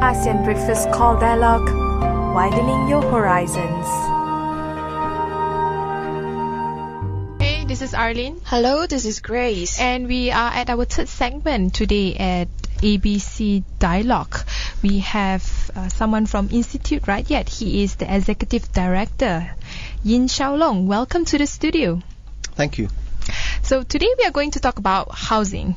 ASEAN Breakfast Call Dialogue, widening your horizons. Hey, this is Arlene. Hello, this is Grace. And we are at our third segment today at ABC Dialogue. We have someone from Institut Rakyat. He is the Executive Director, Shao Loong. Welcome to the studio. Thank you. So today we are going to talk about housing.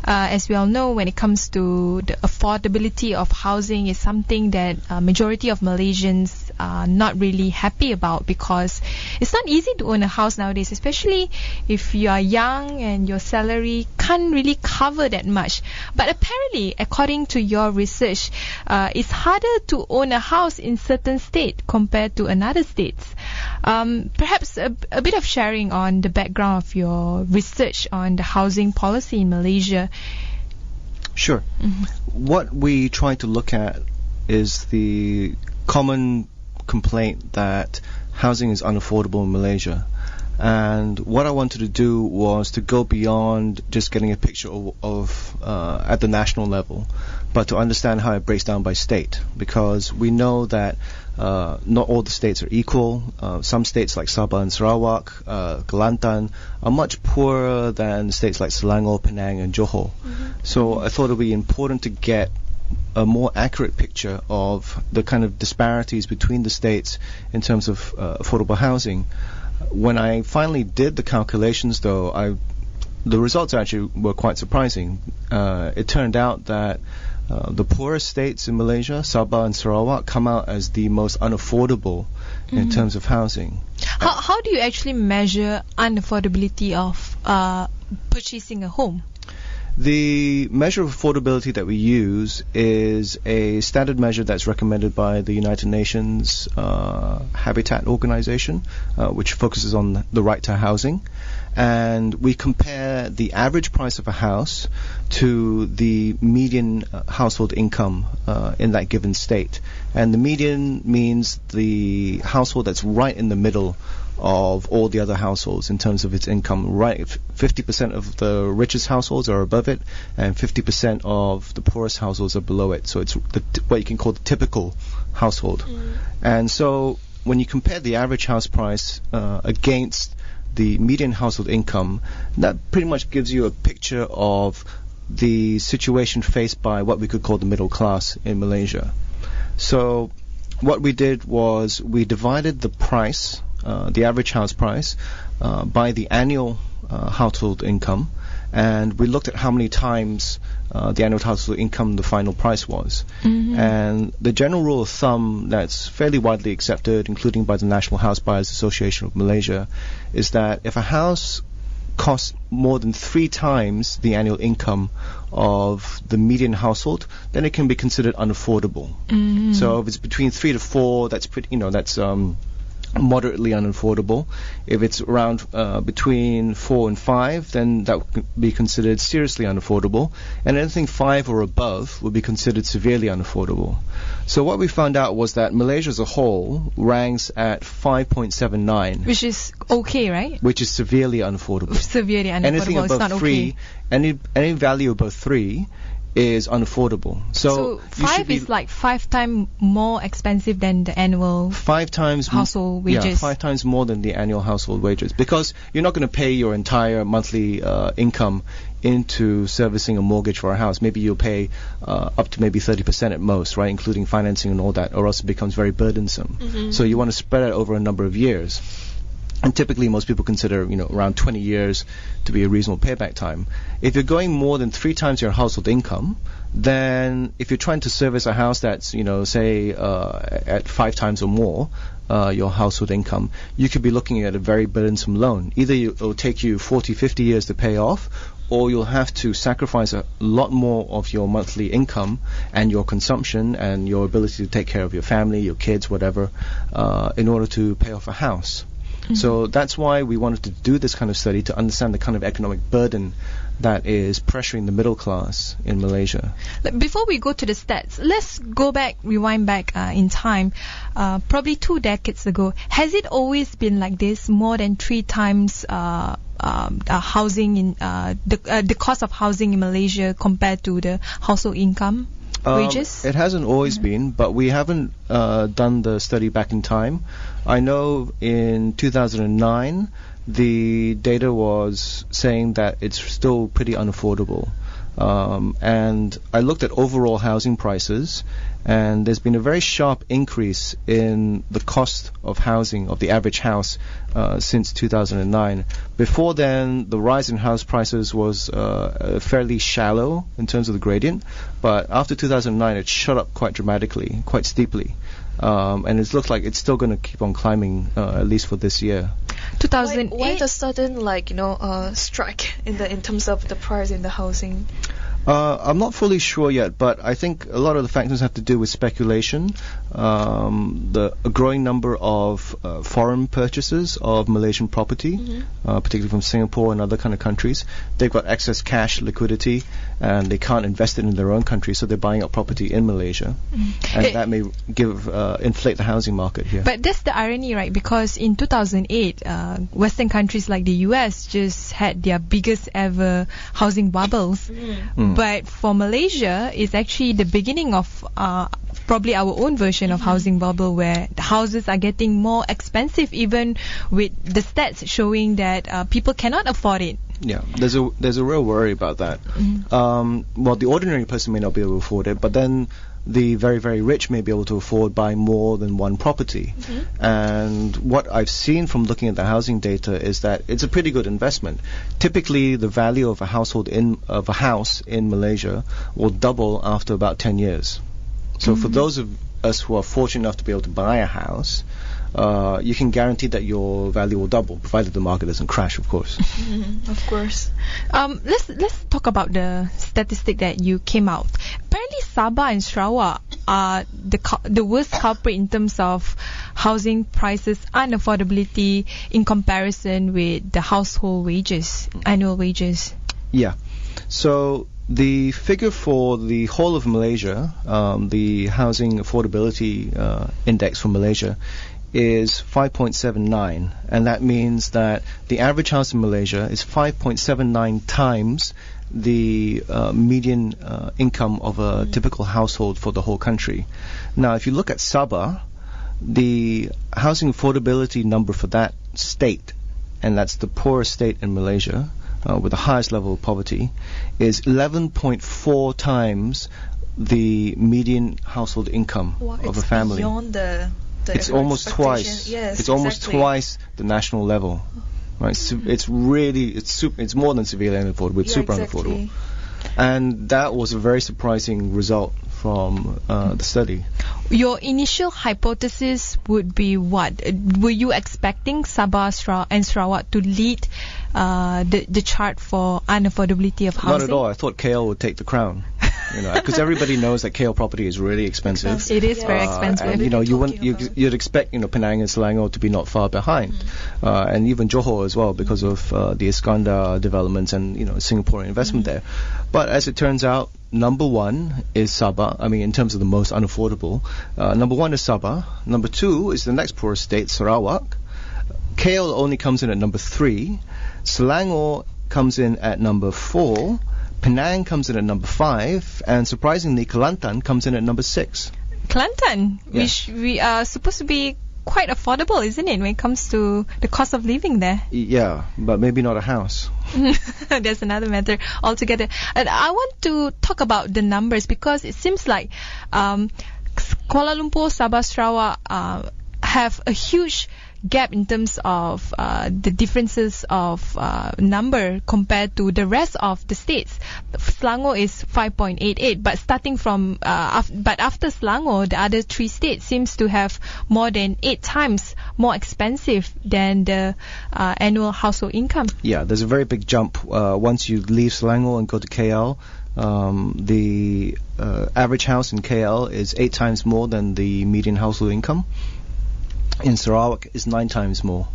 As we all know, when it comes to the affordability of housing is something that majority of Malaysians are not really happy about, because it's not easy to own a house nowadays, especially if you are young and your salary can't really cover that much. But apparently, according to your research, it's harder to own a house in certain states compared to another states. Perhaps a bit of sharing on the background of your research on the housing policy in Malaysia. Sure. Mm-hmm. What we try to look at is the common complaint that housing is unaffordable in Malaysia. And what I wanted to do was to go beyond just getting a picture of at the national level, but to understand how it breaks down by state, because we know that not all the states are equal. Some states like Sabah and Sarawak, Kelantan, are much poorer than states like Selangor, Penang and Johor. Mm-hmm. So I thought it would be important to get a more accurate picture of the kind of disparities between the states in terms of affordable housing. When I finally did the calculations, though, the results actually were quite surprising. It turned out that the poorest states in Malaysia, Sabah and Sarawak, come out as the most unaffordable in terms of housing. How do you actually measure unaffordability of purchasing a home? The measure of affordability that we use is a standard measure that's recommended by the United Nations Habitat Organization, which focuses on the right to housing. And we compare the average price of a house to the median household income in that given state. And the median means the household that's right in the middle of all the other households in terms of its income. Right, 50% of the richest households are above it, and 50% of the poorest households are below it. So it's what you can call the typical household. And so when you compare the average house price against the median household income, that pretty much gives you a picture of the situation faced by what we could call the middle class in Malaysia. So what we did was we divided the price, the average house price, by the annual household income, and we looked at how many times the annual household income the final price was. Mm-hmm. And the general rule of thumb that's fairly widely accepted, including by the National House Buyers Association of Malaysia, is that if a house costs more than 3 times the annual income of the median household, then it can be considered unaffordable. Mm-hmm. So if it's between 3 to 4, that's pretty, that's moderately unaffordable. If it's around between 4 and 5, then that would be considered seriously unaffordable, and anything 5 or above would be considered severely unaffordable. So what we found out was that Malaysia as a whole ranks at 5.79, which is okay, right? Which is severely unaffordable. Severely unaffordable. Anything above it's not 3, okay. any value above 3 is unaffordable. So 5 is like 5 times more expensive than the annual 5 times household wages. Yeah, 5 times more than the annual household wages, because you're not going to pay your entire monthly income into servicing a mortgage for a house. Maybe you'll pay up to maybe 30% at most, right, including financing and all that, or else it becomes very burdensome. Mm-hmm. So you want to spread it over a number of years. And typically most people consider, around 20 years to be a reasonable payback time. If you're going more than 3 times your household income, then if you're trying to service a house that's, say, at 5 times or more your household income, you could be looking at a very burdensome loan. Either it'll take you 40, 50 years to pay off, or you'll have to sacrifice a lot more of your monthly income and your consumption and your ability to take care of your family, your kids, whatever, in order to pay off a house. Mm-hmm. So that's why we wanted to do this kind of study, to understand the kind of economic burden that is pressuring the middle class in Malaysia. Before we go to the stats, let's rewind back in time, probably 2 decades ago. Has it always been like this, more than 3 times housing in the cost of housing in Malaysia compared to the household income? wages? It hasn't always been, but we haven't done the study back in time. I know in 2009 the data was saying that it's still pretty unaffordable. And I looked at overall housing prices, and there's been a very sharp increase in the cost of housing, of the average house, since 2009. Before then, the rise in house prices was fairly shallow in terms of the gradient, but after 2009 it shot up quite dramatically, quite steeply. And it looks like it's still going to keep on climbing, at least for this year. 2008. Why the sudden strike in terms of the price in the housing? I'm not fully sure yet, but I think a lot of the factors have to do with speculation. A growing number of foreign purchases of Malaysian property, particularly from Singapore and other kind of countries. They've got excess cash liquidity, and they can't invest it in their own country, so they're buying up property in Malaysia, and that may inflate the housing market here. But that's the irony, right? Because in 2008, Western countries like the US just had their biggest ever housing bubbles. But for Malaysia, it's actually the beginning of probably our own version of housing bubble, where the houses are getting more expensive, even with the stats showing that people cannot afford it. Yeah, there's a real worry about that. Well, the ordinary person may not be able to afford it, but then the very, very rich may be able to afford buying more than one property. And what I've seen from looking at the housing data is that it's a pretty good investment. Typically, the value of a house in Malaysia will double after about 10 years. So for those of us who are fortunate enough to be able to buy a house, you can guarantee that your value will double, provided the market doesn't crash, of course. Of course. Let's talk about the statistic that you came out. Apparently, Sabah and Sarawak are the worst culprit in terms of housing prices unaffordability in comparison with the household wages, annual wages. Yeah. So the figure for the whole of Malaysia, the housing affordability index for Malaysia, is 5.79, and that means that the average house in Malaysia is 5.79 times the median income of a typical household for the whole country. Now, if you look at Sabah, the housing affordability number for that state, and that's the poorest state in Malaysia, with the highest level of poverty, is 11.4 times the median household income of a family. Beyond it's almost twice. Yes, it's almost twice the national level, right? So it's more than severely unaffordable. It's super unaffordable, and that was a very surprising result from the study. Your initial hypothesis would be what? Were you expecting Sabah and Sarawak to lead the chart for unaffordability of housing? Not at all. I thought KL would take the crown. Because everybody knows that KL property is really expensive. It is very expensive. And you'd expect Penang and Selangor to be not far behind, and even Johor as well, because of the Iskandar developments and Singaporean investment there. But as it turns out, number one is Sabah. I mean, in terms of the most unaffordable, number one is Sabah. Number two is the next poorest state, Sarawak. KL only comes in at number 3. Selangor comes in at number 4. Penang comes in at number 5, and surprisingly, Kelantan comes in at number 6. Kelantan, which we are supposed to be quite affordable, isn't it, when it comes to the cost of living there? Yeah, but maybe not a house. There's another matter altogether. And I want to talk about the numbers, because it seems like Kuala Lumpur, Sabah, Sarawak have a huge gap in terms of the differences of number compared to the rest of the states. Selangor is 5.88, but starting from but after Selangor, the other 3 states seems to have more than 8 times more expensive than the annual household income. Yeah, there's a very big jump once you leave Selangor and go to KL. The average house in KL is 8 times more than the median household income. In Sarawak is 9 times more.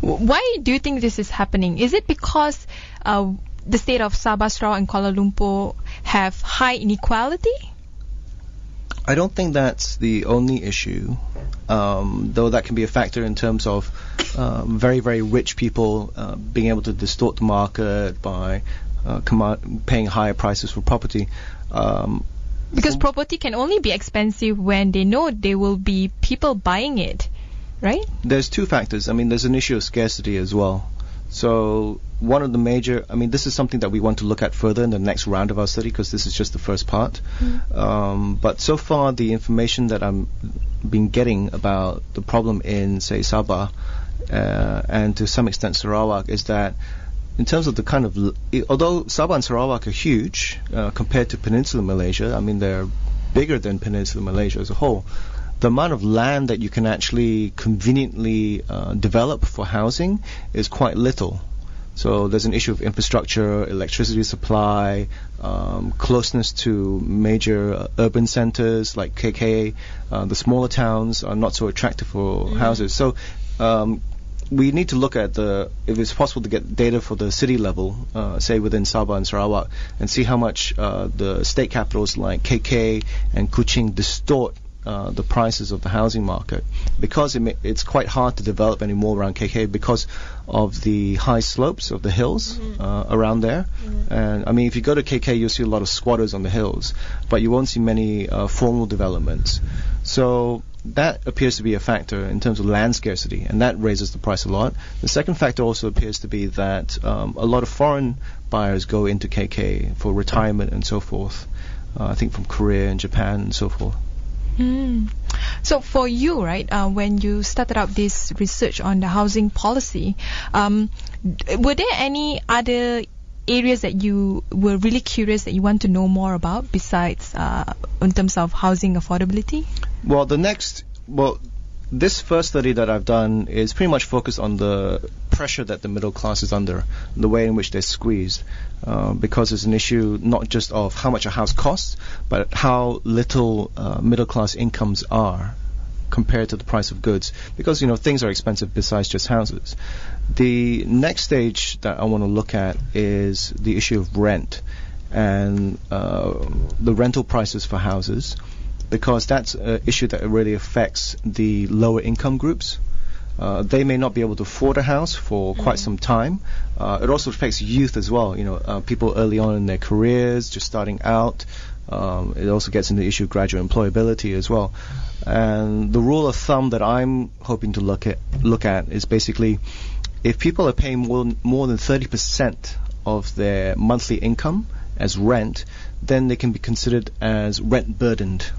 Why do you think this is happening? Is it because the state of Sabah, Sarawak and Kuala Lumpur have high inequality? I don't think that's the only issue, though that can be a factor in terms of very, very rich people being able to distort the market by paying higher prices for property. Because property can only be expensive when they know there will be people buying it, right? There's two factors. I mean, there's an issue of scarcity as well. So one of the major, I mean, this is something that we want to look at further in the next round of our study, because this is just the first part. But so far, the information that I'm been getting about the problem in, say, Sabah and to some extent Sarawak is that in terms of the kind of, although Sabah and Sarawak are huge compared to Peninsular Malaysia, I mean, they're bigger than Peninsular Malaysia as a whole, the amount of land that you can actually conveniently develop for housing is quite little. So there's an issue of infrastructure, electricity supply, closeness to major urban centers like KK. The smaller towns are not so attractive for houses. So we need to look at if it's possible to get data for the city level, say within Sabah and Sarawak, and see how much the state capitals like KK and Kuching distort the prices of the housing market, because it's quite hard to develop anymore around KK because of the high slopes of the hills around there. And I mean, if you go to KK, you'll see a lot of squatters on the hills, but you won't see many formal developments. So that appears to be a factor in terms of land scarcity, and that raises the price a lot. The second factor also appears to be that a lot of foreign buyers go into KK for retirement and so forth. I think from Korea and Japan and so forth. So for you, right, when you started out this research on the housing policy, were there any other areas that you were really curious that you want to know more about besides in terms of housing affordability? Well, this first study that I've done is pretty much focused on the pressure that the middle class is under, the way in which they're squeezed, because it's an issue not just of how much a house costs, but how little middle class incomes are compared to the price of goods, because things are expensive besides just houses. The next stage that I want to look at is the issue of rent and the rental prices for houses, because that's an issue that really affects the lower income groups. They may not be able to afford a house for quite some time. It also affects youth as well, people early on in their careers, just starting out. It also gets into the issue of graduate employability as well. And the rule of thumb that I'm hoping to look at is basically, if people are paying more than 30% of their monthly income as rent, then they can be considered as rent burdened.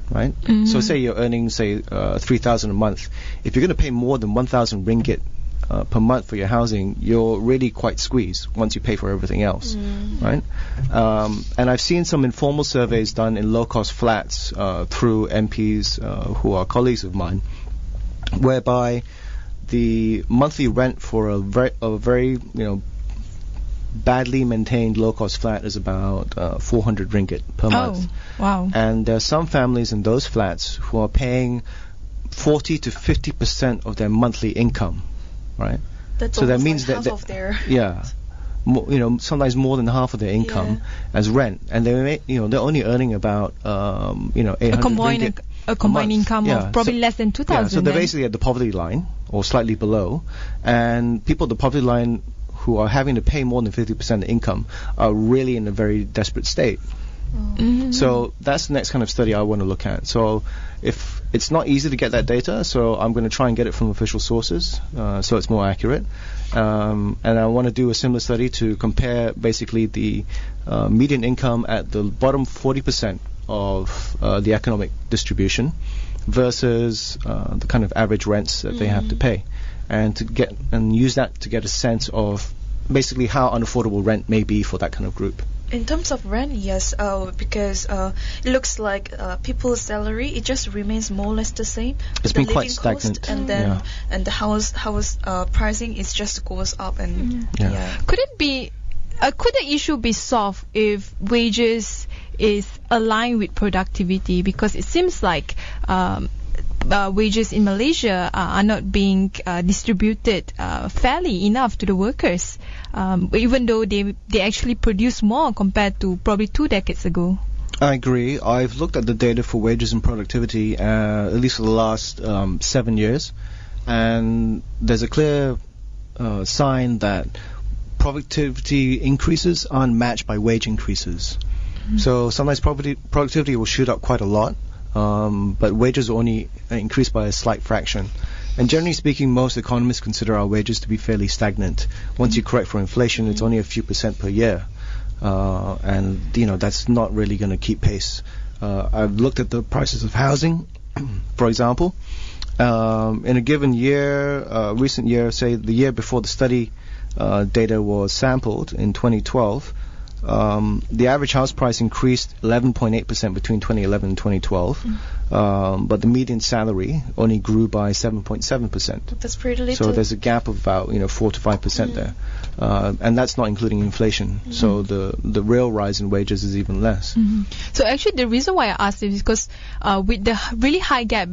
Right? So say you're earning, say, 3,000 a month. If you're going to pay more than 1,000 ringgit per month for your housing, you're really quite squeezed once you pay for everything else, right? And I've seen some informal surveys done in low-cost flats through MPs who are colleagues of mine, whereby the monthly rent for a very badly maintained low-cost flat is about 400 ringgit per month. Wow. And there are some families in those flats who are paying 40 to 50% of their monthly income, right? That's so that means half that of their sometimes more than half of their income as rent, and they're only earning about 800 ringgit a combined income of probably less than 2,000. So they're basically at the poverty line or slightly below, and people at the poverty line who are having to pay more than 50% of the income are really in a very desperate state. So that's the next kind of study I want to look at. So if it's not easy to get that data, so I'm going to try and get it from official sources, so it's more accurate. And I want to do a similar study to compare basically the median income at the bottom 40% of the economic distribution versus the kind of average rents that they have to pay, and use that to get a sense of basically how unaffordable rent may be for that kind of group. In terms of rent, yes, because it looks like people's salary, it just remains more or less the same. It's been quite stagnant, and then and the house pricing is just goes up, and Could it be? Could the issue be solved if wages is aligned with productivity? Because it seems like wages in Malaysia are not being distributed fairly enough to the workers, even though they actually produce more compared to probably 2 decades ago. I agree. I've looked at the data for wages and productivity, at least for the last 7 years, and there's a clear sign that productivity increases aren't matched by wage increases. So sometimes productivity will shoot up quite a lot, but wages will only increase by a slight fraction. And generally speaking, most economists consider our wages to be fairly stagnant. Once you correct for inflation, it's only a few percent per year. And that's not really going to keep pace. I've looked at the prices of housing, for example. In a given year, recent year, say the year before the study data was sampled in 2012, the average house price increased 11.8% between 2011 and 2012, but the median salary only grew by 7.7%. That's pretty little. So there's a gap of about 4 to 5% there, and that's not including inflation. So the real rise in wages is even less. So actually, the reason why I asked this is because with the really high gap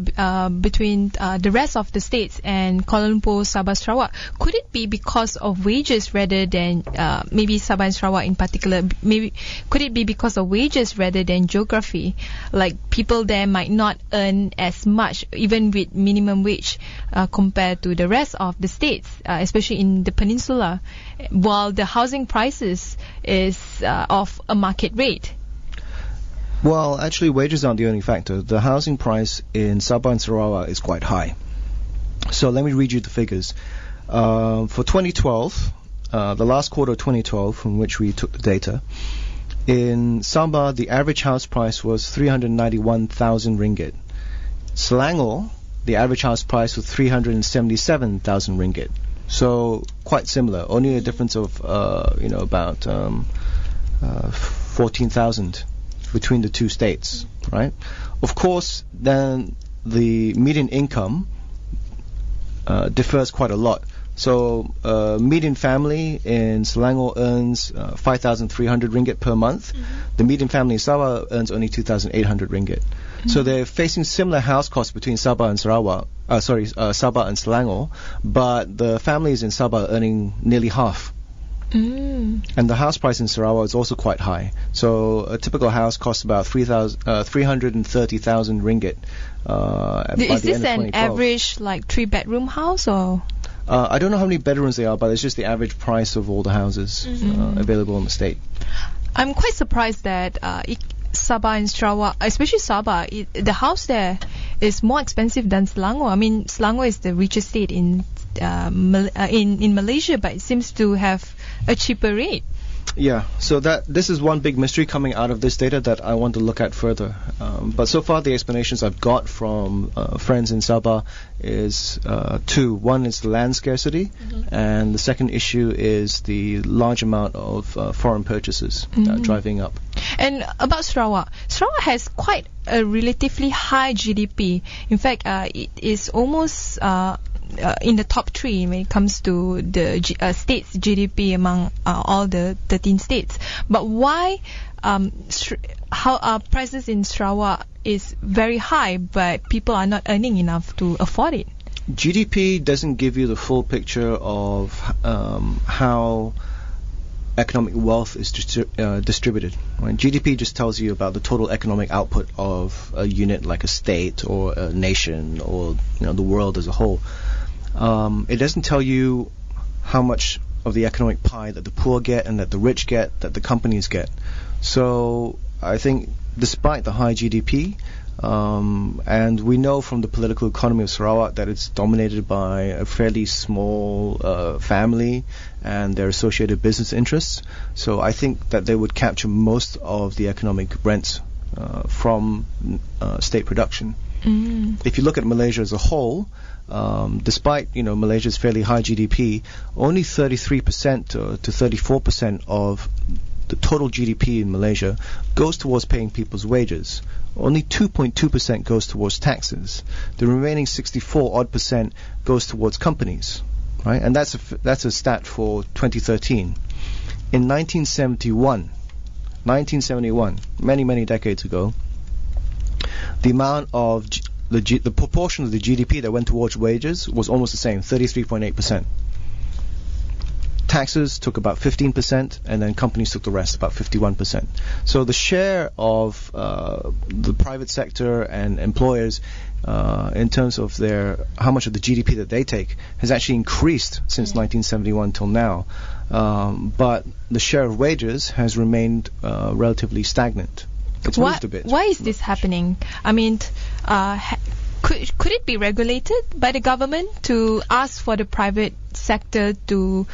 between the rest of the states and Kuala Lumpur, Sabah, Sarawak, could it be because of wages rather than maybe Sabah and Sarawak in particular? Maybe could it be because of wages rather than geography? Like people there might not earn as much, even with minimum wage, compared to the rest of the states, especially in the peninsula, while the housing prices is of a market rate. Well, actually, wages aren't the only factor. The housing price in Sabah and Sarawak is quite high. So let me read you the figures. For 2012, the last quarter of 2012, from which we took the data, in Sabah, the average house price was 391,000 ringgit. Selangor, the average house price was 377,000 ringgit. So quite similar, only a difference of about 14,000 between the two states, right? Of course, then the median income differs quite a lot. So median family in Selangor earns 5,300 ringgit per month. The median family in Sabah earns only 2,800 ringgit. So they're facing similar house costs between Sabah and Sarawak. Sabah and Selangor, but the families in Sabah are earning nearly half. And the house price in Sarawak is also quite high. So a typical house costs about 330,000 ringgit. Is this an average like 3-bedroom house or? I don't know how many bedrooms they are, but it's just the average price of all the houses available in the state. I'm quite surprised that Sabah and Sarawak, especially Sabah, the house there is more expensive than Selangor. I mean, Selangor is the richest state in Malaysia, but it seems to have a cheaper rate. Yeah, so this is one big mystery coming out of this data that I want to look at further. But so far the explanations I've got from friends in Sabah is two. One is the land scarcity, and the second issue is the large amount of foreign purchases driving up. And about Sarawak, Sarawak has quite a relatively high GDP. In fact, it is almost in the top 3 when it comes to the state's GDP among all the 13 states. But why prices in Sarawak is very high, but people are not earning enough to afford it? GDP doesn't give you the full picture of how economic wealth is distributed. Right? GDP just tells you about the total economic output of a unit like a state or a nation or the world as a whole. It doesn't tell you how much of the economic pie that the poor get and that the rich get, that the companies get. So I think despite the high GDP, and we know from the political economy of Sarawak that it's dominated by a fairly small family and their associated business interests. So I think that they would capture most of the economic rents from state production. If you look at Malaysia as a whole, despite Malaysia's fairly high GDP, only 33% to 34% of the total GDP in Malaysia goes towards paying people's wages. Only 2.2% goes towards taxes. The remaining 64% goes towards companies, right? And that's a stat for 2013. In 1971, many decades ago, the amount of the proportion of the GDP that went towards wages was almost the same, 33.8%. taxes took about 15%, and then companies took the rest, about 51%. So the share of the private sector and employers in terms of how much of the GDP that they take has actually increased since 1971 till now. But the share of wages has remained relatively stagnant. It's moved a bit. Why is this happening? I mean, could it be regulated by the government to ask for the private sector to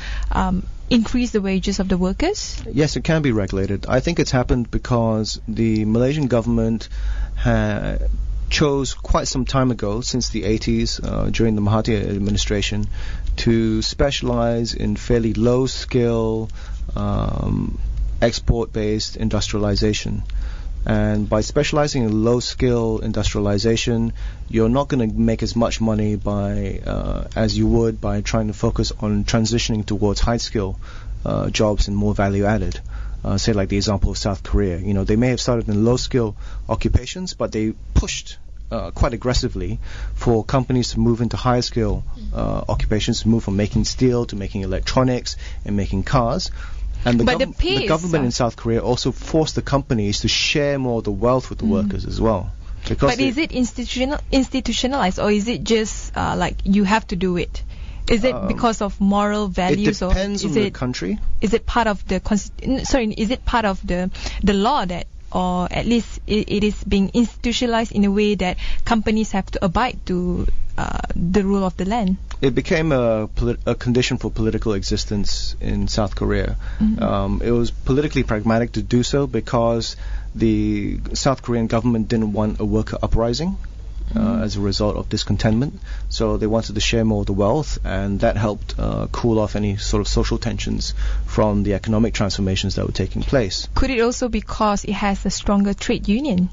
increase the wages of the workers? Yes, it can be regulated. I think it's happened because the Malaysian government chose quite some time ago, since the 80s, during the Mahathir administration, to specialize in fairly low-skill, export-based industrialization. And by specializing in low-skill industrialization, you're not going to make as much money as you would by trying to focus on transitioning towards high-skill jobs and more value-added. Say like the example of South Korea. You know, they may have started in low-skill occupations, but they pushed quite aggressively for companies to move into higher-skill occupations, to move from making steel to making electronics and making cars. And the government in South Korea also forced the companies to share more of the wealth with the workers as well. But is it institutionalized, or is it just like you have to do it? Is it because of moral values? It depends on the country. Is it part of the is it part of the law that, or at least it is being institutionalized in a way that companies have to abide to the rule of the land? It became a condition for political existence in South Korea. It was politically pragmatic to do so because the South Korean government didn't want a worker uprising as a result of discontentment. So they wanted to share more of the wealth, and that helped cool off any sort of social tensions from the economic transformations that were taking place. Could it also be because it has a stronger trade union?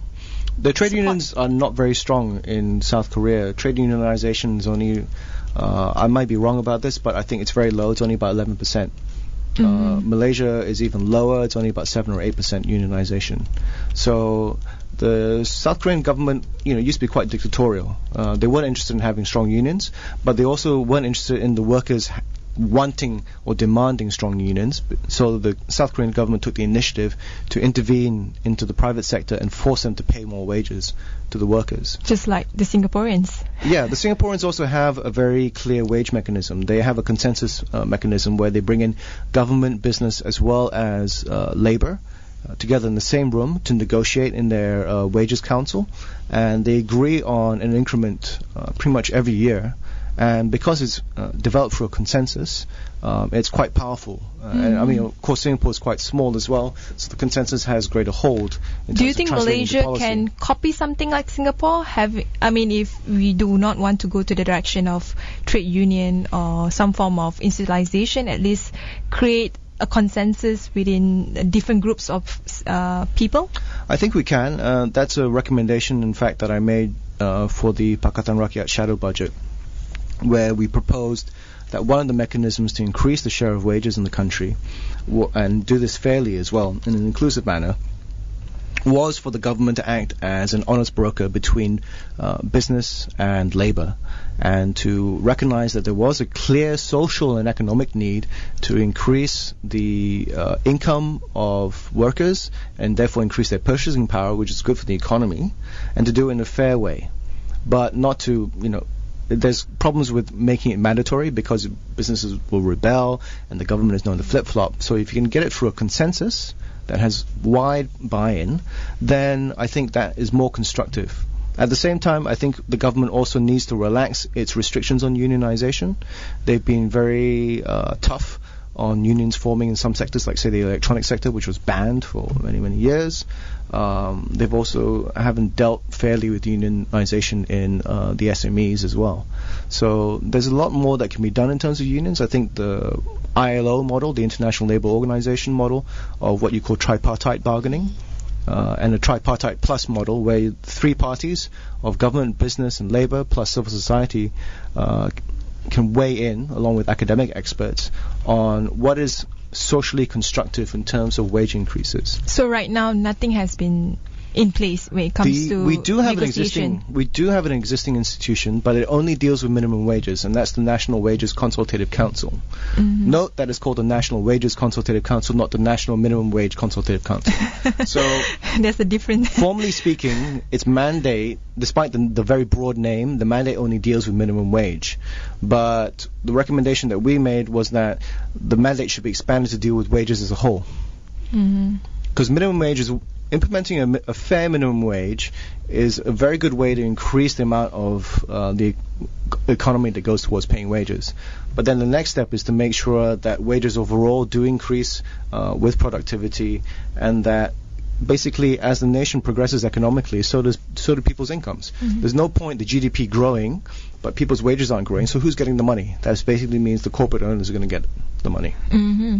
The trade unions are not very strong in South Korea. Trade unionization is only, I might be wrong about this, but I think it's very low. It's only about 11%. Malaysia is even lower. It's only about 7 or 8% unionization. So the South Korean government, used to be quite dictatorial. They weren't interested in having strong unions, but they also weren't interested in the workers wanting or demanding strong unions. So the South Korean government took the initiative to intervene into the private sector and force them to pay more wages to the workers. Just like the Singaporeans. Yeah, the Singaporeans also have a very clear wage mechanism. They have a consensus mechanism where they bring in government, business, as well as labor together in the same room to negotiate in their wages council, and they agree on an increment pretty much every year. And because it's developed through a consensus, it's quite powerful. And I mean, of course, Singapore is quite small as well, so the consensus has greater hold. Do you think Malaysia can copy something like Singapore? If we do not want to go to the direction of trade union or some form of institutionalization, at least create a consensus within different groups of people? I think we can. That's a recommendation, in fact, that I made for the Pakatan Rakyat shadow budget, where we proposed that one of the mechanisms to increase the share of wages in the country, and do this fairly as well, in an inclusive manner, was for the government to act as an honest broker between business and labor, and to recognize that there was a clear social and economic need to increase the income of workers and therefore increase their purchasing power, which is good for the economy, and to do it in a fair way, but not to, there's problems with making it mandatory because businesses will rebel and the government is known to flip-flop. So if you can get it through a consensus that has wide buy-in, then I think that is more constructive. At the same time, I think the government also needs to relax its restrictions on unionization. They've been very tough on unions forming in some sectors, like say the electronic sector, which was banned for many, many years. They've also haven't dealt fairly with unionization in the SMEs as well. So there's a lot more that can be done in terms of unions. I think the ILO model, the International Labour Organization model, of what you call tripartite bargaining, and a tripartite plus model, where 3 parties of government, business and labor plus civil society can weigh in, along with academic experts, on what is socially constructive in terms of wage increases. So right now, nothing has been in place when it comes to we do have negotiation? an existing institution, but it only deals with minimum wages, and that's the National Wages Consultative Council. Note that it's called the National Wages Consultative Council, not the National Minimum Wage Consultative Council. So there's a difference. formally speaking, its mandate, despite the very broad name, the mandate only deals with minimum wage. But the recommendation that we made was that the mandate should be expanded to deal with wages as a whole. Because minimum wage is implementing a fair minimum wage is a very good way to increase the amount of the economy that goes towards paying wages. But then the next step is to make sure that wages overall do increase with productivity, and that basically as the nation progresses economically, so do people's incomes. There's no point the GDP growing, but people's wages aren't growing. So who's getting the money? That basically means the corporate owners are going to get the money,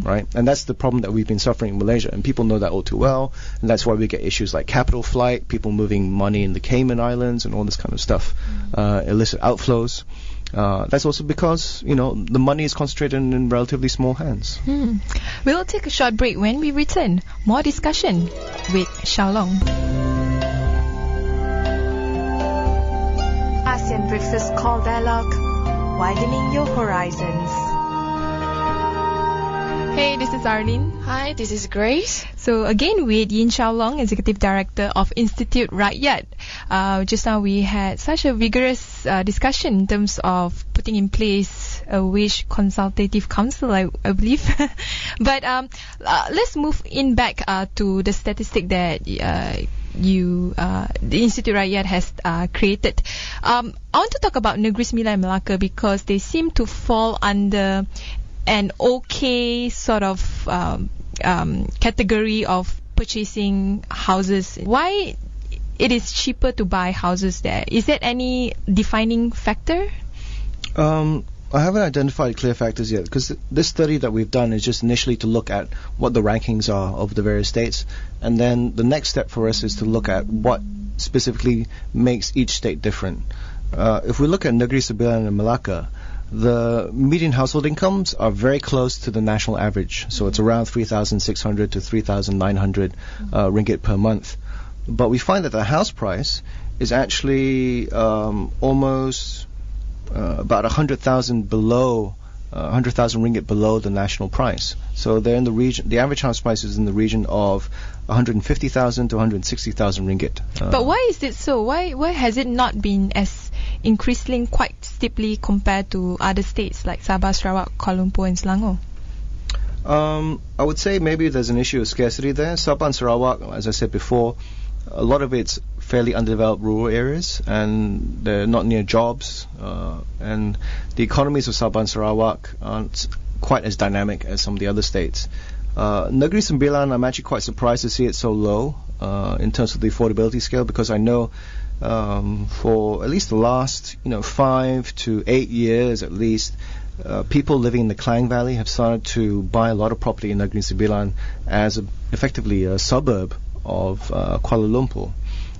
right? And that's the problem that we've been suffering in Malaysia, and people know that all too well. And that's why we get issues like capital flight, people moving money in the Cayman Islands, and all this kind of stuff, illicit outflows. That's also because, the money is concentrated in relatively small hands. We'll take a short break. When we return, more discussion with Shao Loong. ASEAN Breakfast Call Dialogue, widening your horizons. Hey, this is Arlene. Hi, this is Grace. So again with Yin Shao Loong, Executive Director of Institut Rakyat. Just now we had such a vigorous discussion in terms of putting in place a wage consultative council, I believe. But let's move in back to the statistic that the Institut Rakyat has created. I want to talk about Negeri Sembilan and Melaka because they seem to fall under an okay sort of category of purchasing houses. Why it is cheaper to buy houses there? Is there any defining factor? I haven't identified clear factors yet, because this study that we've done is just initially to look at what the rankings are of the various states, and then the next step for us is to look at what specifically makes each state different. If we look at Negeri Sembilan and Melaka, the median household incomes are very close to the national average. So it's around 3,600 to 3,900 ringgit per month. But we find that the house price is actually almost about 100,000 below 100,000 ringgit below the national price. So they're in the region. The average house price is in the region of 150,000 to 160,000 ringgit. But why is it so? Why has it not been as increasing quite steeply compared to other states like Sabah, Sarawak, Kuala Lumpur, and Selangor? I would say maybe there's an issue of scarcity there. Sabah and Sarawak, as I said before, a lot of it's fairly undeveloped rural areas, and they're not near jobs, and the economies of Sabah and Sarawak aren't quite as dynamic as some of the other states. Negeri Sembilan, I'm actually quite surprised to see it so low in terms of the affordability scale, because I know for at least the last 5 to 8 years at least, people living in the Klang Valley have started to buy a lot of property in Negeri Sembilan as effectively a suburb of Kuala Lumpur.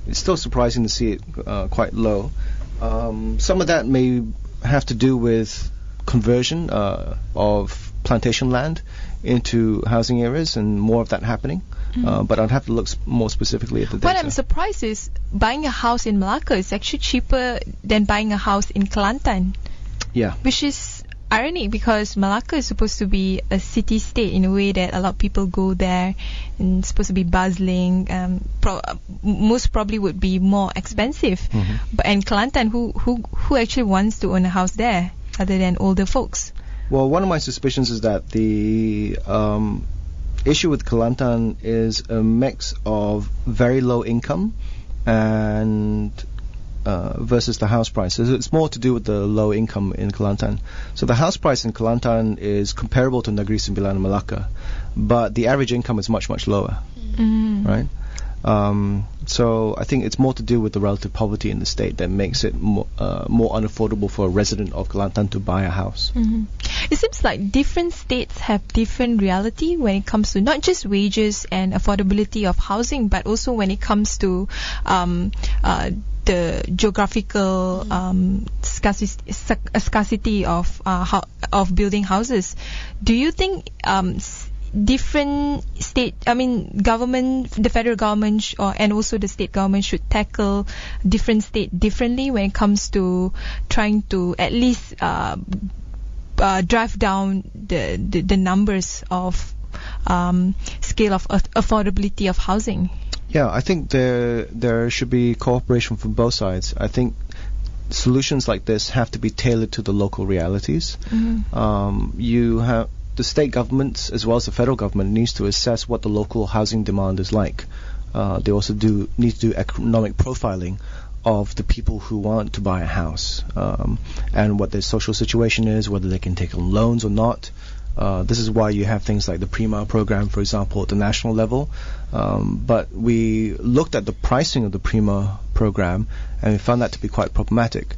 It's still surprising to see it quite low. Some of that may have to do with conversion of plantation land into housing areas, and more of that happening. But I'd have to look more specifically at the data. What I'm surprised is buying a house in Melaka is actually cheaper than buying a house in Kelantan. Yeah. Which is ironic, because Melaka is supposed to be a city state in a way that a lot of people go there and it's supposed to be bustling. Most probably would be more expensive. But in Kelantan, who actually wants to own a house there other than older folks? Well, one of my suspicions is that the issue with Kelantan is a mix of very low income and versus the house price. It's more to do with the low income in Kelantan. So the house price in Kelantan is comparable to Negeri Sembilan and Melaka, but the average income is much, much lower, right? So I think it's more to do with the relative poverty in the state that makes it more unaffordable for a resident of Kelantan to buy a house. It seems like different states have different reality when it comes to not just wages and affordability of housing, but also when it comes to the geographical scarcity of building houses. Do you think different government, the federal government and also the state government should tackle different state differently when it comes to trying to at least drive down the numbers of scale of affordability of housing. Yeah, I think there should be cooperation from both sides. I think solutions like this have to be tailored to the local realities. You have the state governments as well as the federal government needs to assess what the local housing demand is like. They also need to do economic profiling of the people who want to buy a house, and what their social situation is, whether they can take on loans or not. This is why you have things like the Prima program, for example, at the national level. But we looked at the pricing of the Prima program and we found that to be quite problematic,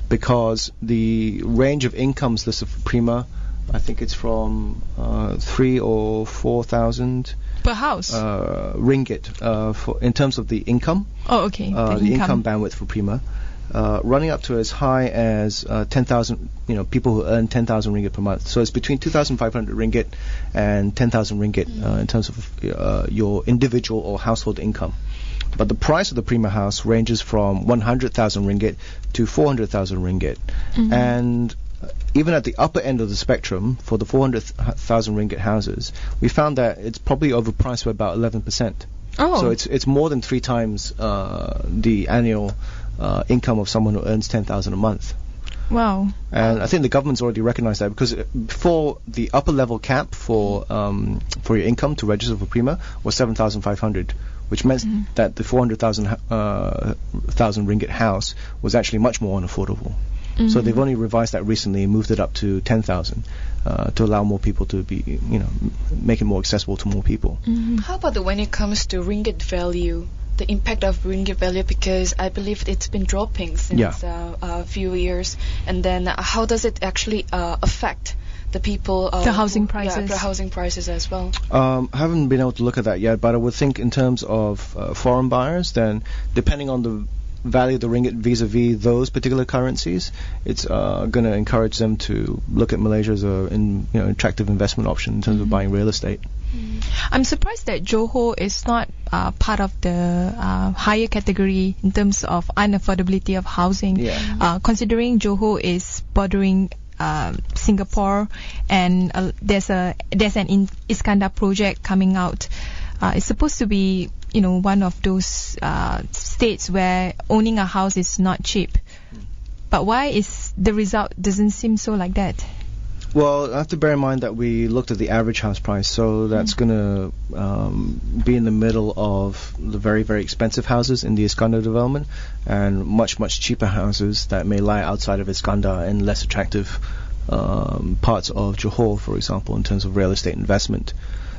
because the range of incomes listed for Prima, I think it's from 3,000 or 4,000 per house ringgit in terms of the income. Oh, okay. The income bandwidth for Prima. Running up to as high as 10,000, people who earn 10,000 ringgit per month. So it's between 2,500 ringgit and 10,000 ringgit in terms of your individual or household income. But the price of the Prima house ranges from 100,000 ringgit to 400,000 ringgit. And even at the upper end of the spectrum, for the 400,000 ringgit houses, we found that it's probably overpriced by about 11%. Oh. So it's more than 3 times the annual income of someone who earns 10,000 a month. Wow. And I think the government's already recognized that, because before the upper level cap for your income to register for Prima was 7,500, which meant that the 400,000 ringgit house was actually much more unaffordable. So they've only revised that recently and moved it up to 10,000 to allow more people to be, make it more accessible to more people. How about when it comes to ringgit value? The impact of ringgit value, because I believe it's been dropping since a few years. And then how does it actually affect the people? The housing prices. Yeah, the housing prices as well. I haven't been able to look at that yet, but I would think in terms of foreign buyers, then depending on the value of the ringgit vis-a-vis those particular currencies, it's going to encourage them to look at Malaysia as an attractive investment option in terms of buying real estate. I'm surprised that Johor is not part of the higher category in terms of unaffordability of housing. Considering Johor is bordering Singapore, and there's an Iskandar project coming out. It's supposed to be one of those states where owning a house is not cheap. But why is the result doesn't seem so like that? Well, I have to bear in mind that we looked at the average house price, so that's going to be in the middle of the very, very expensive houses in the Iskandar development, and much, much cheaper houses that may lie outside of Iskandar in less attractive parts of Johor, for example, in terms of real estate investment.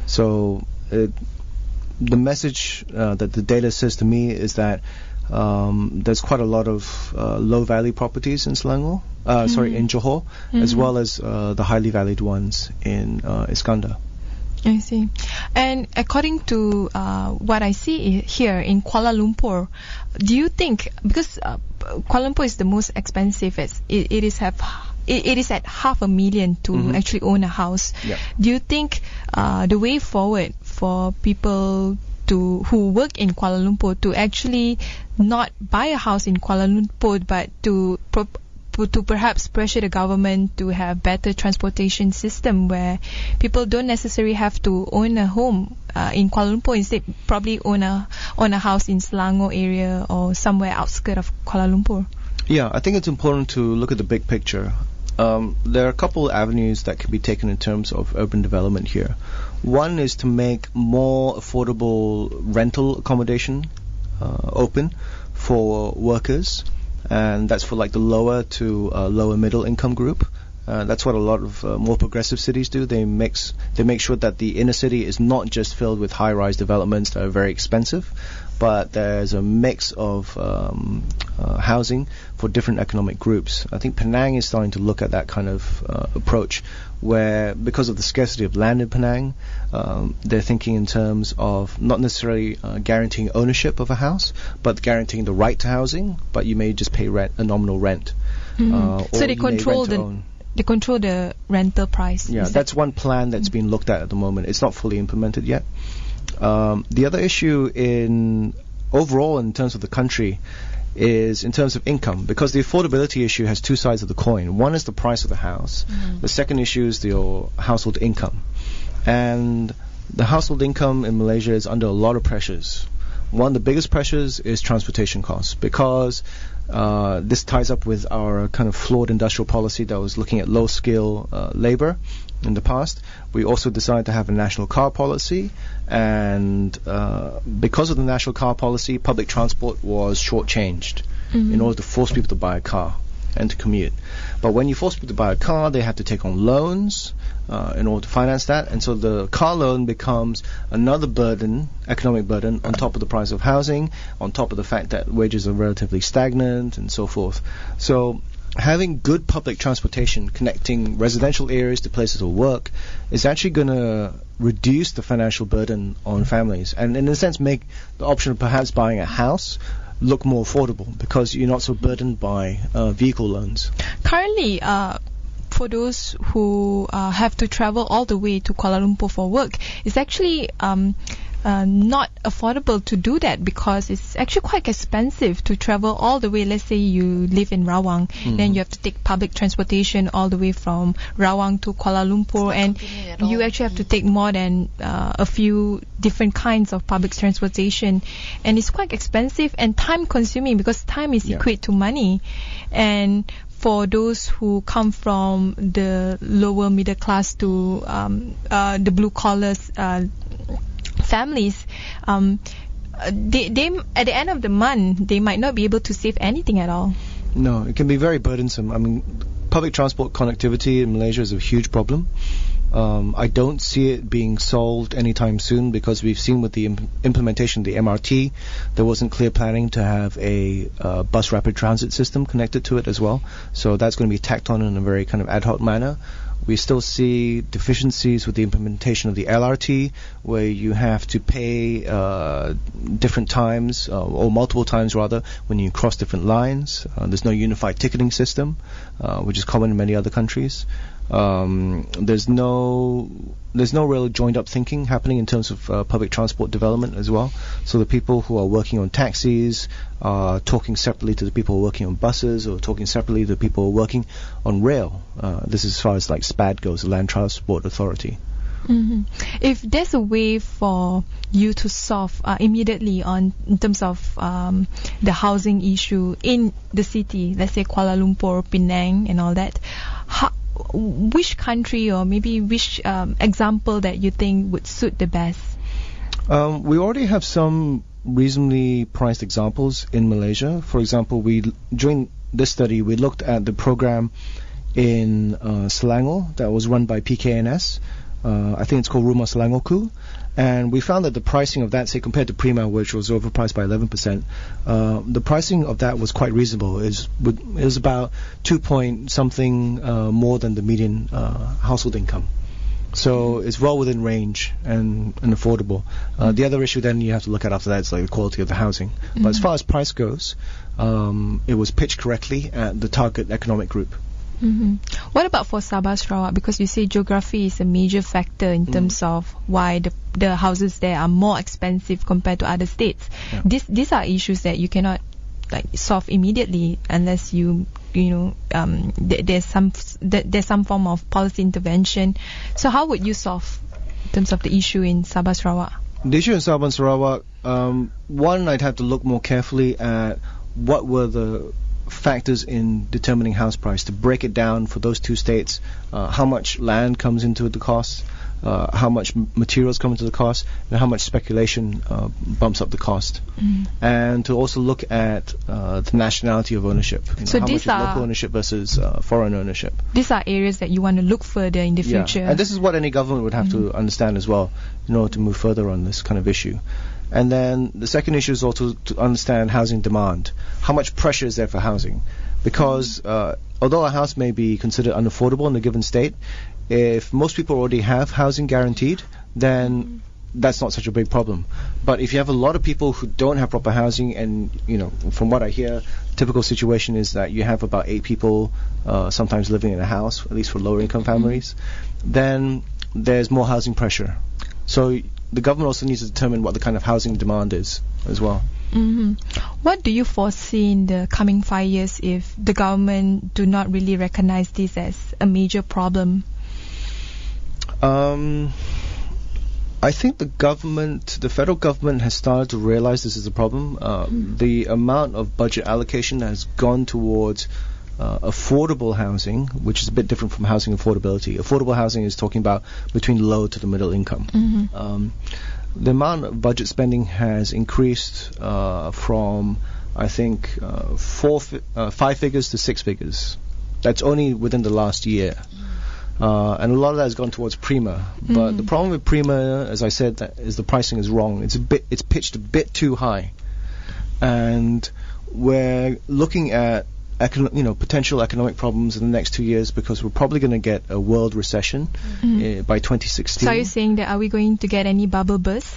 So the message that the data says to me is that there's quite a lot of low-value properties in Selangor, in Johor, as well as the highly valued ones in Iskandar. I see. And according to what I see here in Kuala Lumpur, do you think, because Kuala Lumpur is the most expensive, it is at $500,000 to actually own a house. Do you think the way forward for people who work in Kuala Lumpur to actually not buy a house in Kuala Lumpur, but to perhaps pressure the government to have better transportation system where people don't necessarily have to own a home in Kuala Lumpur, instead probably own a house in Selangor area or somewhere outskirts of Kuala Lumpur? Yeah, I think it's important to look at the big picture. There are a couple of avenues that can be taken in terms of urban development here. One is to make more affordable rental accommodation open for workers, and that's for like the lower to lower middle income group. That's what a lot of more progressive cities do. They make sure that the inner city is not just filled with high-rise developments that are very expensive, but there's a mix of housing for different economic groups. I think Penang is starting to look at that kind of approach, where because of the scarcity of land in Penang, they're thinking in terms of not necessarily guaranteeing ownership of a house, but guaranteeing the right to housing, but you may just pay a nominal rent. So they control they control the rental price. Yeah, that's one plan that's been looked at the moment. It's not fully implemented yet. The other issue overall in terms of the country is in terms of income, because the affordability issue has two sides of the coin. One is the price of the house. The second issue is your household income. And the household income in Malaysia is under a lot of pressures. One of the biggest pressures is transportation costs, because this ties up with our kind of flawed industrial policy that was looking at low-skill labor in the past. We also decided to have a national car policy, and because of the national car policy, public transport was shortchanged in order to force people to buy a car and to commute. But when you force people to buy a car, they have to take on loans in order to finance that, and so the car loan becomes another burden, economic burden, on top of the price of housing, on top of the fact that wages are relatively stagnant and so forth. So having good public transportation connecting residential areas to places of work is actually going to reduce the financial burden on families, and in a sense make the option of perhaps buying a house look more affordable, because you're not so burdened by vehicle loans. Currently, for those who have to travel all the way to Kuala Lumpur for work, it's actually not affordable to do that, because it's actually quite expensive to travel all the way. Let's say you live in Rawang, then you have to take public transportation all the way from Rawang to Kuala Lumpur, and you actually have to take more than a few different kinds of public transportation, and it's quite expensive and time consuming, because time is equate to money. And for those who come from the lower middle class to the blue collars families, they at the end of the month they might not be able to save anything at all. No, it can be very burdensome. I mean, public transport connectivity in Malaysia is a huge problem. I don't see it being solved anytime soon, because we've seen with the implementation of the MRT, there wasn't clear planning to have a bus rapid transit system connected to it as well. So that's going to be tacked on in a very kind of ad hoc manner. We still see deficiencies with the implementation of the LRT, where you have to pay different times, or multiple times rather, when you cross different lines. There's no unified ticketing system, which is common in many other countries. There's no real joined up thinking happening in terms of public transport development as well. So the people who are working on taxis are talking separately to the people who are working on buses, or talking separately to the people who are working on rail. This is as far as like SPAD goes, the Land Transport Authority. If there's a way for you to solve immediately in terms of the housing issue in the city, let's say Kuala Lumpur, Penang and all that, which country or maybe which example that you think would suit the best? We already have some reasonably priced examples in Malaysia. For example, during this study we looked at the program in Selangor that was run by PKNS. I think it's called Rumah Selangorku, and we found that the pricing of that, say compared to Prima, which was overpriced by 11%, the pricing of that was quite reasonable. It was about 2 point something more than the median household income. So it's well within range and affordable. The other issue then you have to look at after that is like the quality of the housing. But as far as price goes, it was pitched correctly at the target economic group. What about for Sabah Sarawak? Because you say geography is a major factor in terms of why the houses there are more expensive compared to other states. These are issues that you cannot solve immediately unless there's some form of policy intervention. So how would you solve in terms of the issue in Sabah Sarawak? The issue in Sabah and Sarawak, one, I'd have to look more carefully at what were the factors in determining house price, to break it down for those two states, how much land comes into the cost, how much materials come into the cost, and how much speculation bumps up the cost. And to also look at the nationality of ownership. So how these much is local ownership versus foreign ownership. These are areas that you want to look further in the future. And this is what any government would have to understand as well in order to move further on this kind of issue. And then the second issue is also to understand housing demand. How much pressure is there for housing? Because although a house may be considered unaffordable in a given state, if most people already have housing guaranteed, then that's not such a big problem. But if you have a lot of people who don't have proper housing, and from what I hear, typical situation is that you have about 8 people sometimes living in a house, at least for lower income families, then there's more housing pressure. So the government also needs to determine what the kind of housing demand is as well. What do you foresee in the coming 5 years if the government do not really recognize this as a major problem? I think the federal government has started to realize this is a problem. The amount of budget allocation has gone towards affordable housing, which is a bit different from housing affordability. Affordable housing is talking about between low to the middle income. The amount of budget spending has increased from, I think, 5 figures to 6 figures. That's only within the last year. And a lot of that has gone towards Prima. But the problem with Prima, as I said, is the pricing is wrong. It's pitched a bit too high. And we're looking at potential economic problems in the next 2 years because we're probably going to get a world recession by 2016. So are you saying that are we going to get any bubble burst?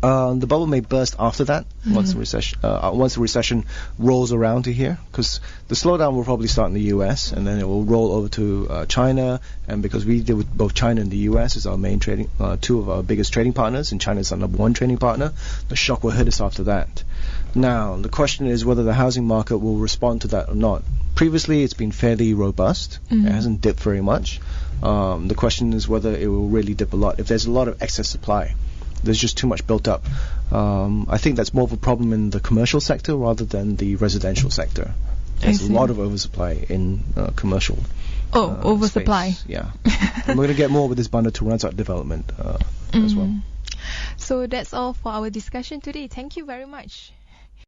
The bubble may burst after that once the recession rolls around to here, because the slowdown will probably start in the US and then it will roll over to China, and because we deal with both China and the US as our main two of our biggest trading partners, and China is our number 1 trading partner, the shock will hit us after that. Now, the question is whether the housing market will respond to that or not. Previously, it's been fairly robust. It hasn't dipped very much. The question is whether it will really dip a lot. If there's a lot of excess supply, there's just too much built up. I think that's more of a problem in the commercial sector rather than the residential sector. There's a lot of oversupply in commercial. Oversupply. Space. Yeah. And we're going to get more with this Bandar to Razak development as well. So that's all for our discussion today. Thank you very much.